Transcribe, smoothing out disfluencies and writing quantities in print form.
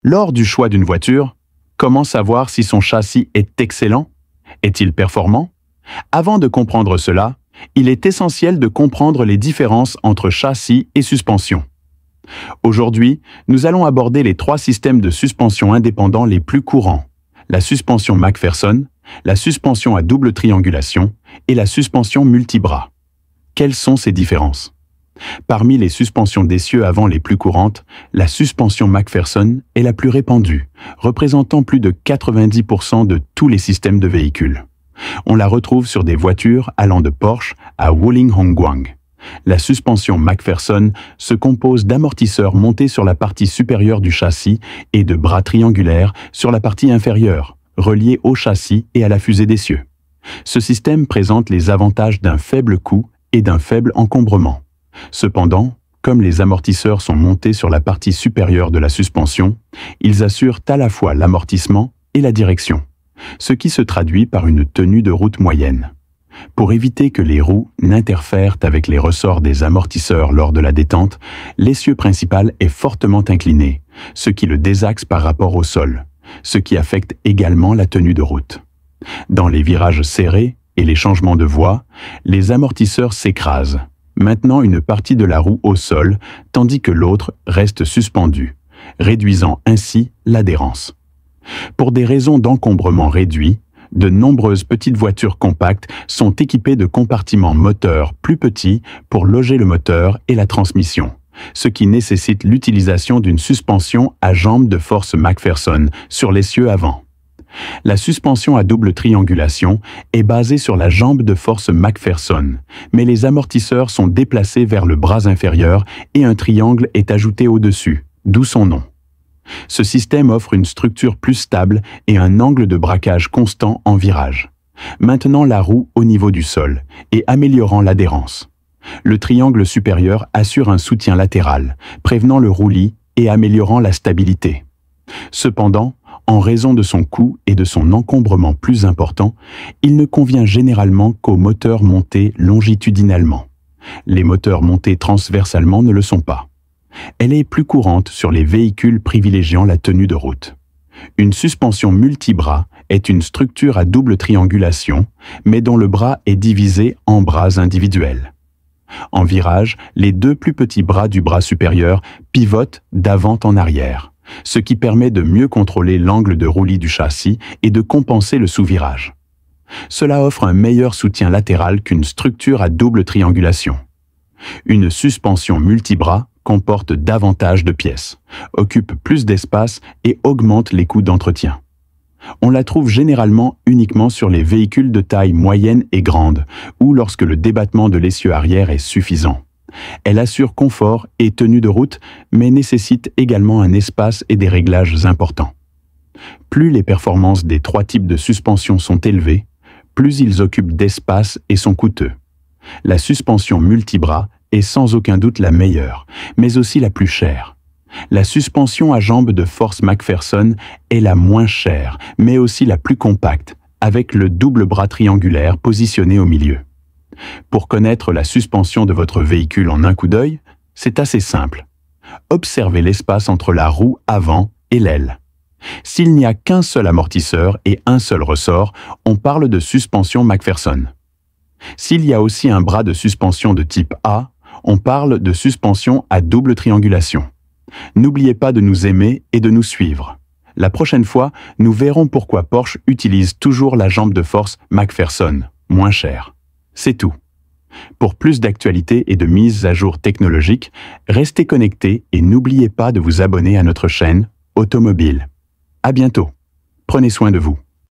Lors du choix d'une voiture, comment savoir si son châssis est excellent? Est-il performant? Avant de comprendre cela, il est essentiel de comprendre les différences entre châssis et suspension. Aujourd'hui, nous allons aborder les 3 systèmes de suspension indépendants les plus courants: la suspension McPherson, la suspension à double triangulation et la suspension multibras. Quelles sont ces différences? Parmi les suspensions d'essieu avant les plus courantes, la suspension McPherson est la plus répandue, représentant plus de 90% de tous les systèmes de véhicules. On la retrouve sur des voitures allant de Porsche à Wuling Hongguang. La suspension McPherson se compose d'amortisseurs montés sur la partie supérieure du châssis et de bras triangulaires sur la partie inférieure, reliés au châssis et à la fusée d'essieu. Ce système présente les avantages d'un faible coût et d'un faible encombrement. Cependant, comme les amortisseurs sont montés sur la partie supérieure de la suspension, ils assurent à la fois l'amortissement et la direction, ce qui se traduit par une tenue de route moyenne. Pour éviter que les roues n'interfèrent avec les ressorts des amortisseurs lors de la détente, l'essieu principal est fortement incliné, ce qui le désaxe par rapport au sol, ce qui affecte également la tenue de route. Dans les virages serrés et les changements de voie, les amortisseurs s'écrasent, maintenant une partie de la roue au sol, tandis que l'autre reste suspendue, réduisant ainsi l'adhérence. Pour des raisons d'encombrement réduit, de nombreuses petites voitures compactes sont équipées de compartiments moteurs plus petits pour loger le moteur et la transmission, ce qui nécessite l'utilisation d'une suspension à jambes de force McPherson sur l'essieu avant. La suspension à double triangulation est basée sur la jambe de force McPherson, mais les amortisseurs sont déplacés vers le bras inférieur et un triangle est ajouté au-dessus, d'où son nom. Ce système offre une structure plus stable et un angle de braquage constant en virage, maintenant la roue au niveau du sol et améliorant l'adhérence. Le triangle supérieur assure un soutien latéral, prévenant le roulis et améliorant la stabilité. Cependant, en raison de son coût et de son encombrement plus important, il ne convient généralement qu'aux moteurs montés longitudinalement. Les moteurs montés transversalement ne le sont pas. Elle est plus courante sur les véhicules privilégiant la tenue de route. Une suspension multibras est une structure à double triangulation, mais dont le bras est divisé en bras individuels. En virage, les 2 plus petits bras du bras supérieur pivotent d'avant en arrière, ce qui permet de mieux contrôler l'angle de roulis du châssis et de compenser le sous-virage. Cela offre un meilleur soutien latéral qu'une structure à double triangulation. Une suspension multibras comporte davantage de pièces, occupe plus d'espace et augmente les coûts d'entretien. On la trouve généralement uniquement sur les véhicules de taille moyenne et grande, ou lorsque le débattement de l'essieu arrière est suffisant. Elle assure confort et tenue de route, mais nécessite également un espace et des réglages importants. Plus les performances des 3 types de suspension sont élevées, plus ils occupent d'espace et sont coûteux. La suspension multibras est sans aucun doute la meilleure, mais aussi la plus chère. La suspension à jambes de force McPherson est la moins chère, mais aussi la plus compacte, avec le double bras triangulaire positionné au milieu. Pour connaître la suspension de votre véhicule en un coup d'œil, c'est assez simple. Observez l'espace entre la roue avant et l'aile. S'il n'y a qu'un seul amortisseur et un seul ressort, on parle de suspension McPherson. S'il y a aussi un bras de suspension de type A, on parle de suspension à double triangulation. N'oubliez pas de nous aimer et de nous suivre. La prochaine fois, nous verrons pourquoi Porsche utilise toujours la jambe de force McPherson, moins chère. C'est tout. Pour plus d'actualités et de mises à jour technologiques, restez connectés et n'oubliez pas de vous abonner à notre chaîne Automobile. À bientôt. Prenez soin de vous.